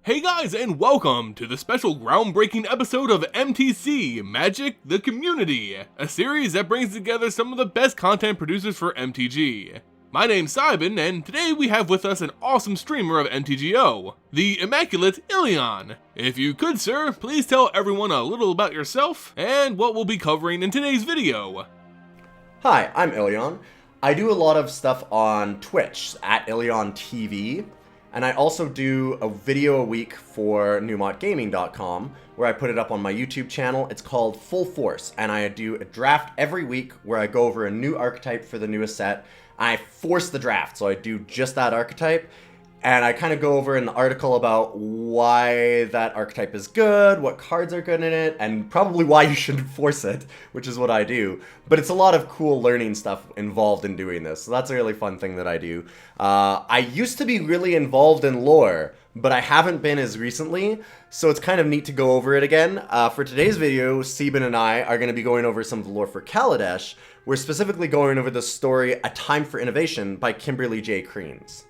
Hey guys, and welcome to the special groundbreaking episode of MTG, Magic the Community, a series that brings together some of the best content producers for MTG. My name's Simon, and today we have with us an awesome streamer of MTGO, the immaculate Ilyon. If you could, sir, please tell everyone a little about yourself and what we'll be covering in today's video. Hi, I'm Ilyon. I do a lot of stuff on Twitch at Ilyon TV. And I also do a video a week for newmontgaming.com where I put it up on my YouTube channel. It's called Full Force, and I do a draft every week where I go over a new archetype for the newest set. I force the draft, so I do just that archetype, and I kind of go over an article about why that archetype is good, what cards are good in it, and probably why you should force it, which is what I do. But it's a lot of cool learning stuff involved in doing this, so that's a really fun thing that I do. I used to be really involved in lore, but I haven't been as recently, so it's kind of neat to go over it again. For today's video, Sebin and I are going to be going over some of the lore for Kaladesh. We're specifically going over the story A Time for Innovation by Kimberly J. Creans.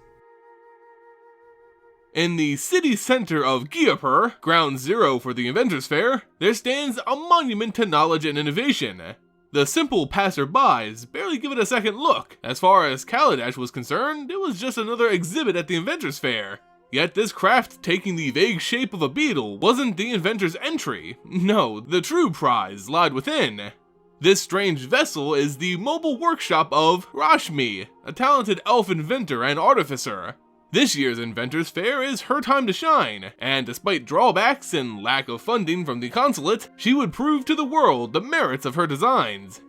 In the city center of Giapur, ground zero for the Inventors Fair, there stands a monument to knowledge and innovation. The simple passerbys barely give it a second look. As far as Kaladesh was concerned, it was just another exhibit at the Inventors Fair. Yet this craft taking the vague shape of a beetle wasn't the inventor's entry. No, the true prize lied within. This strange vessel is the mobile workshop of Rashmi, a talented elf inventor and artificer. This year's Inventors Fair is her time to shine, and despite drawbacks and lack of funding from the consulate, she would prove to the world the merits of her designs.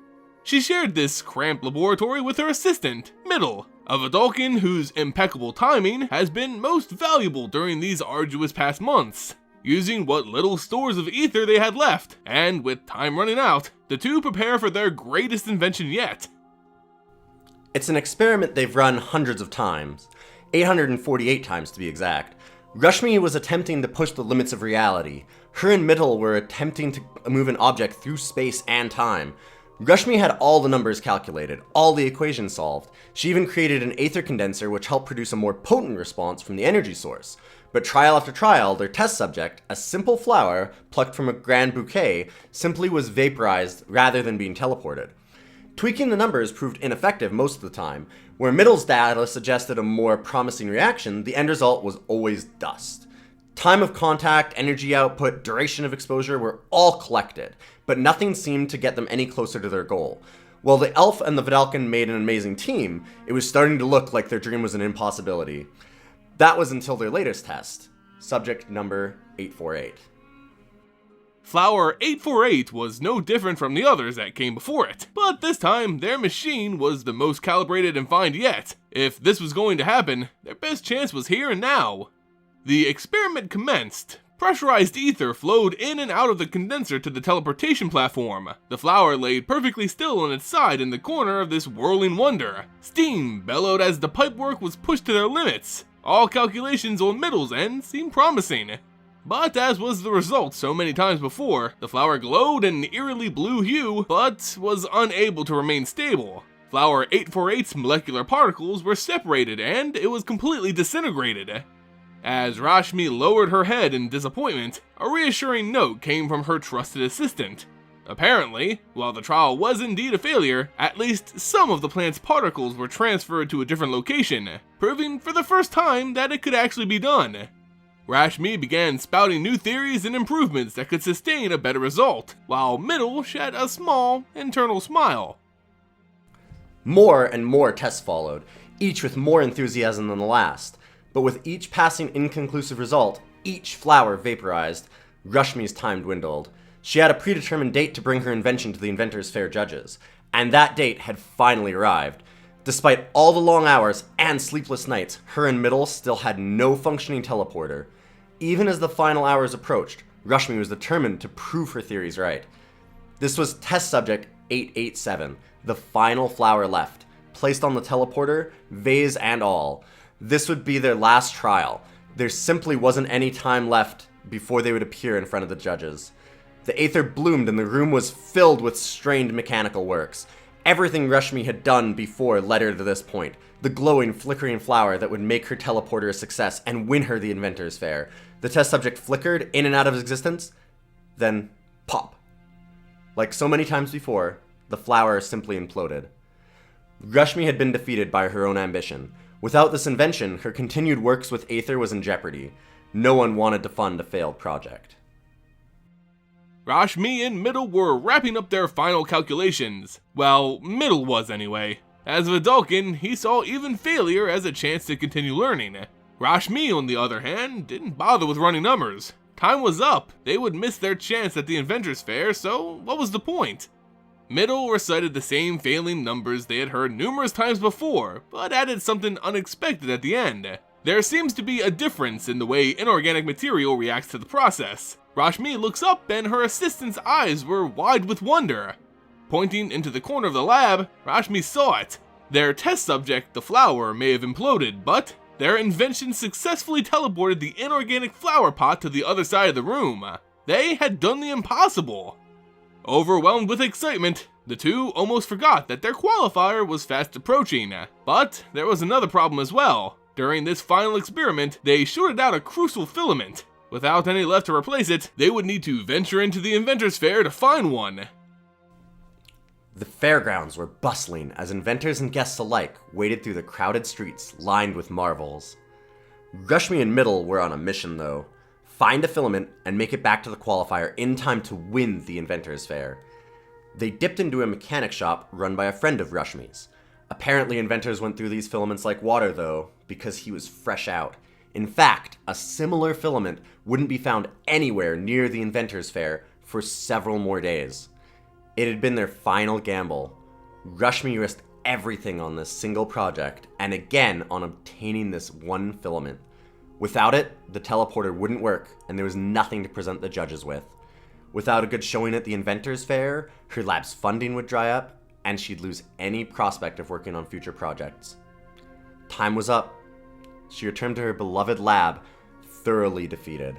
She shared this cramped laboratory with her assistant, Middle, a Vidalcan whose impeccable timing has been most valuable during these arduous past months. Using what little stores of ether they had left, and with time running out, the two prepare for their greatest invention yet. It's an experiment they've run hundreds of times. 848 times to be exact. Rashmi was attempting to push the limits of reality. Her and Middle were attempting to move an object through space and time. Rashmi had all the numbers calculated, all the equations solved. She even created an Aether condenser which helped produce a more potent response from the energy source. But trial after trial, their test subject, a simple flower plucked from a grand bouquet, simply was vaporized rather than being teleported. Tweaking the numbers proved ineffective most of the time. Where Middle's data suggested a more promising reaction, the end result was always dust. Time of contact, energy output, duration of exposure were all collected, but nothing seemed to get them any closer to their goal. While the elf and the Vidalcan made an amazing team, it was starting to look like their dream was an impossibility. That was until their latest test, subject number 848. Flower 848 was no different from the others that came before it, but this time their machine was the most calibrated and fine yet. If this was going to happen, their best chance was here and now. The experiment commenced. Pressurized ether flowed in and out of the condenser to the teleportation platform. The flower laid perfectly still on its side in the corner of this whirling wonder. Steam bellowed as the pipework was pushed to their limits. All calculations on Middle's end seemed promising. But as was the result so many times before, the flower glowed an eerily blue hue, but was unable to remain stable. Flower 848's molecular particles were separated and it was completely disintegrated. As Rashmi lowered her head in disappointment, a reassuring note came from her trusted assistant. Apparently, while the trial was indeed a failure, at least some of the plant's particles were transferred to a different location, proving for the first time that it could actually be done. Rashmi began spouting new theories and improvements that could sustain a better result, while Middle shed a small, internal smile. More and more tests followed, each with more enthusiasm than the last. But with each passing inconclusive result, each flower vaporized, Rashmi's time dwindled. She had a predetermined date to bring her invention to the Inventors Fair judges, and that date had finally arrived. Despite all the long hours and sleepless nights, her and Middle still had no functioning teleporter. Even as the final hours approached, Rashmi was determined to prove her theories right. This was test subject 887, the final flower left, placed on the teleporter, vase and all. This would be their last trial. There simply wasn't any time left before they would appear in front of the judges. The Aether bloomed and the room was filled with strained mechanical works. Everything Rashmi had done before led her to this point. The glowing, flickering flower that would make her teleporter a success and win her the Inventors Fair. The test subject flickered in and out of existence, then pop. Like so many times before, the flower simply imploded. Rashmi had been defeated by her own ambition. Without this invention, her continued works with Aether was in jeopardy. No one wanted to fund a failed project. Rashmi and Middle were wrapping up their final calculations. Well, Middle was anyway. As Vidalkin, he saw even failure as a chance to continue learning. Rashmi, on the other hand, didn't bother with running numbers. Time was up, they would miss their chance at the Inventors Fair, so what was the point? Middle recited the same failing numbers they had heard numerous times before, but added something unexpected at the end. There seems to be a difference in the way inorganic material reacts to the process. Rashmi looks up and her assistant's eyes were wide with wonder. Pointing into the corner of the lab, Rashmi saw it. Their test subject, the flower, may have imploded, but their invention successfully teleported the inorganic flower pot to the other side of the room. They had done the impossible. Overwhelmed with excitement, the two almost forgot that their qualifier was fast approaching. But there was another problem as well. During this final experiment, they shorted out a crucial filament. Without any left to replace it, they would need to venture into the Inventors Fair to find one. The fairgrounds were bustling as inventors and guests alike waded through the crowded streets lined with marvels. Rashmi and Middle were on a mission though. Find a filament and make it back to the qualifier in time to win the Inventors Fair. They dipped into a mechanic shop run by a friend of Rashmi's. Apparently inventors went through these filaments like water though, because he was fresh out. In fact, a similar filament wouldn't be found anywhere near the Inventors Fair for several more days. It had been their final gamble. Rashmi risked everything on this single project, and again on obtaining this one filament. Without it, the teleporter wouldn't work, and there was nothing to present the judges with. Without a good showing at the Inventors Fair, her lab's funding would dry up, and she'd lose any prospect of working on future projects. Time was up. She returned to her beloved lab, thoroughly defeated.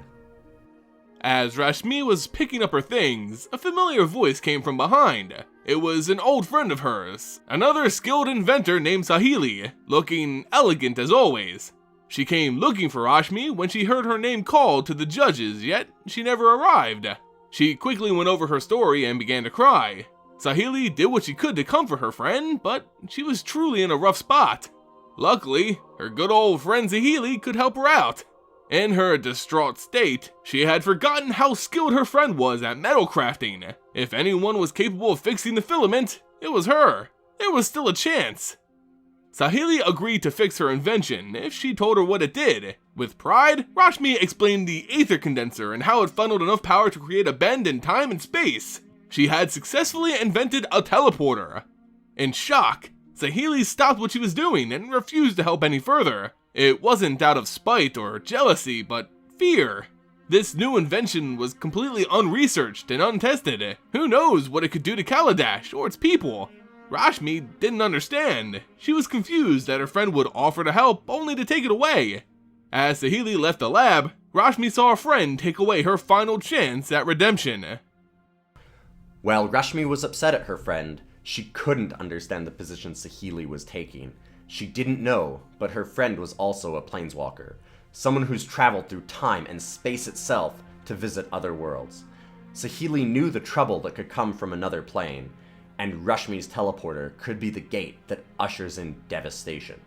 As Rashmi was picking up her things, a familiar voice came from behind. It was an old friend of hers, another skilled inventor named Saheeli, looking elegant as always. She came looking for Rashmi when she heard her name called to the judges, yet she never arrived. She quickly went over her story and began to cry. Saheeli did what she could to comfort her friend, but she was truly in a rough spot. Luckily, her good old friend Saheeli could help her out. In her distraught state, she had forgotten how skilled her friend was at metal crafting. If anyone was capable of fixing the filament, it was her. There was still a chance. Saheeli agreed to fix her invention if she told her what it did. With pride, Rashmi explained the Aether condenser and how it funneled enough power to create a bend in time and space. She had successfully invented a teleporter. In shock, Saheeli stopped what she was doing and refused to help any further. It wasn't out of spite or jealousy, but fear. This new invention was completely unresearched and untested. Who knows what it could do to Kaladesh or its people? Rashmi didn't understand. She was confused that her friend would offer to help only to take it away. As Saheeli left the lab, Rashmi saw a friend take away her final chance at redemption. While Rashmi was upset at her friend, she couldn't understand the position Saheeli was taking. She didn't know, but her friend was also a Planeswalker, someone who's traveled through time and space itself to visit other worlds. Saheeli knew the trouble that could come from another plane, and Rashmi's teleporter could be the gate that ushers in devastation.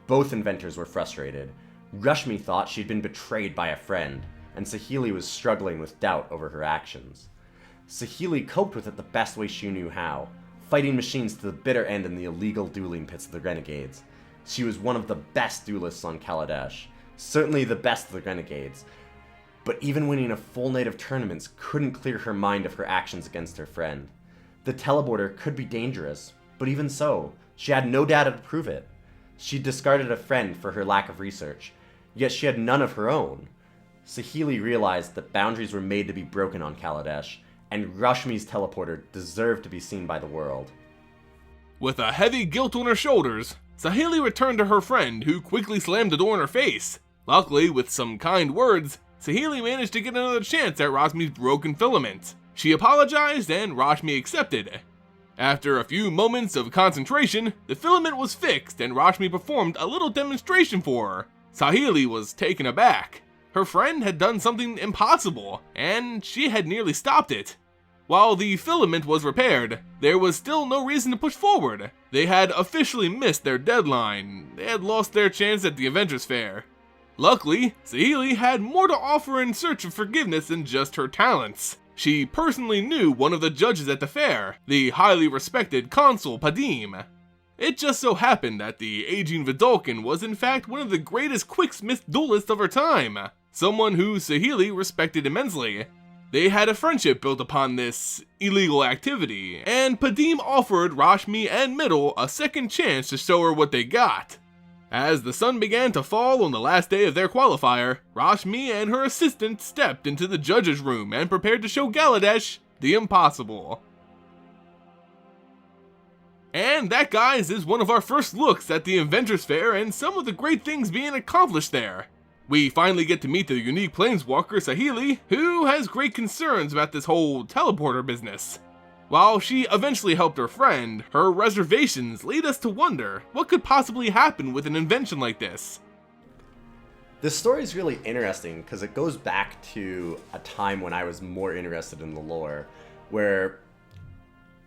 Both inventors were frustrated. Rashmi thought she'd been betrayed by a friend, and Saheeli was struggling with doubt over her actions. Saheeli coped with it the best way she knew how, fighting machines to the bitter end in the illegal dueling pits of the Renegades. She was one of the best duelists on Kaladesh, certainly the best of the Renegades, but even winning a full night of tournaments couldn't clear her mind of her actions against her friend. The teleporter could be dangerous, but even so, she had no data to prove it. She discarded a friend for her lack of research, yet she had none of her own. Saheeli realized that boundaries were made to be broken on Kaladesh, and Rashmi's teleporter deserved to be seen by the world. With a heavy guilt on her shoulders, Saheeli returned to her friend, who quickly slammed the door in her face. Luckily, with some kind words, Saheeli managed to get another chance at Rashmi's broken filament. She apologized and Rashmi accepted. After a few moments of concentration, the filament was fixed and Rashmi performed a little demonstration for her. Saheeli was taken aback. Her friend had done something impossible, and she had nearly stopped it. While the filament was repaired, there was still no reason to push forward. They had officially missed their deadline. They had lost their chance at the Inventors Fair. Luckily, Saheeli had more to offer in search of forgiveness than just her talents. She personally knew one of the judges at the fair, the highly respected Consul Padim. It just so happened that the aging Vidalcan was in fact one of the greatest quicksmith duelists of her time, someone who Saheeli respected immensely. They had a friendship built upon this illegal activity, and Padim offered Rashmi and Middle a second chance to show her what they got. As the sun began to fall on the last day of their qualifier, Rashmi and her assistant stepped into the judge's room and prepared to show Kaladesh the impossible. And that, guys, is one of our first looks at the Inventors Fair and some of the great things being accomplished there. We finally get to meet the unique Planeswalker Saheeli, who has great concerns about this whole teleporter business. While she eventually helped her friend, her reservations lead us to wonder what could possibly happen with an invention like this. This story is really interesting because it goes back to a time when I was more interested in the lore, where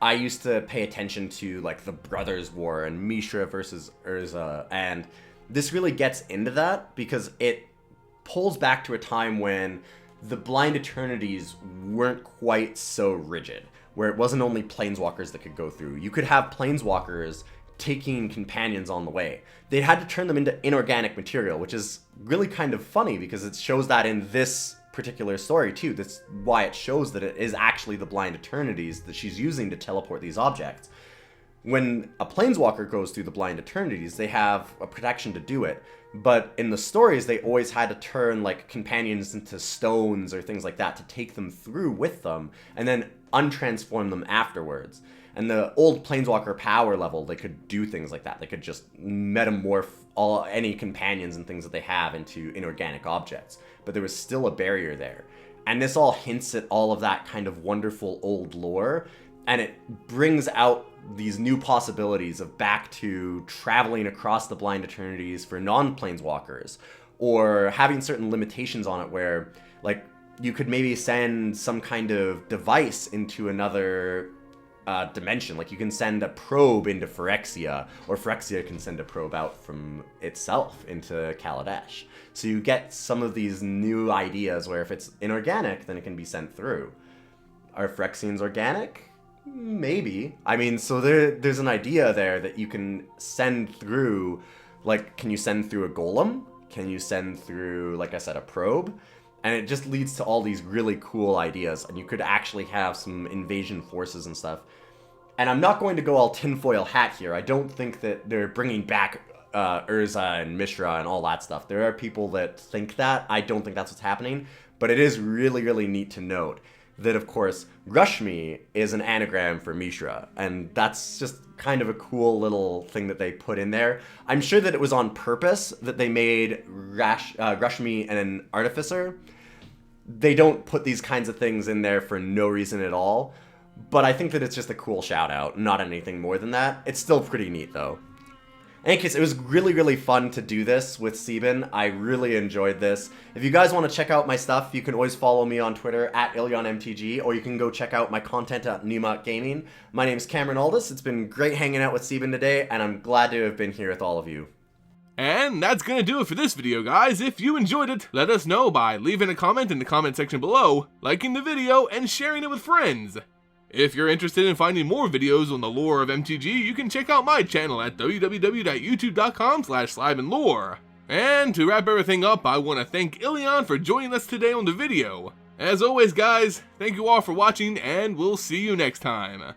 I used to pay attention to like the Brothers' War and Mishra versus Urza, and this really gets into that because it pulls back to a time when the Blind Eternities weren't quite so rigid, where it wasn't only Planeswalkers that could go through. You could have Planeswalkers taking companions on the way. They had to turn them into inorganic material, which is really kind of funny because it shows that in this particular story too. That's why it shows that it is actually the Blind Eternities that she's using to teleport these objects. When a Planeswalker goes through the Blind Eternities, they have a protection to do it. But in the stories, they always had to turn like companions into stones or things like that to take them through with them, and then untransform them afterwards. And the old Planeswalker power level, they could do things like that. They could just metamorph any companions and things that they have into inorganic objects. But there was still a barrier there. And this all hints at all of that kind of wonderful old lore, and it brings out these new possibilities of back to traveling across the Blind Eternities for non-Planeswalkers, or having certain limitations on it where, like, you could maybe send some kind of device into another dimension. Like, you can send a probe into Phyrexia, or Phyrexia can send a probe out from itself into Kaladesh. So you get some of these new ideas where if it's inorganic, then it can be sent through. Are Phyrexians organic? Maybe. I mean, so there's an idea there that you can send through, like, can you send through a golem? Can you send through, like I said, a probe? And it just leads to all these really cool ideas, and you could actually have some invasion forces and stuff. And I'm not going to go all tinfoil hat here. I don't think that they're bringing back Urza and Mishra and all that stuff. There are people that think that. I don't think that's what's happening. But it is really, really neat to note that, of course, Rashmi is an anagram for Mishra, and that's just kind of a cool little thing that they put in there. I'm sure that it was on purpose that they made Rashmi an artificer. They don't put these kinds of things in there for no reason at all, but I think that it's just a cool shout out, not anything more than that. It's still pretty neat though. In any case, it was really, really fun to do this with Sebin. I really enjoyed this. If you guys want to check out my stuff, you can always follow me on Twitter at IlyonMTG, or you can go check out my content at Newmont Gaming. My name's Cameron Aldis. It's been great hanging out with Sebin today, and I'm glad to have been here with all of you. And that's gonna do it for this video, guys. If you enjoyed it, let us know by leaving a comment in the comment section below, liking the video, and sharing it with friends. If you're interested in finding more videos on the lore of MTG, you can check out my channel at www.youtube.com/slimeandlore. And to wrap everything up, I want to thank Ilyon for joining us today on the video. As always, guys, thank you all for watching, and we'll see you next time.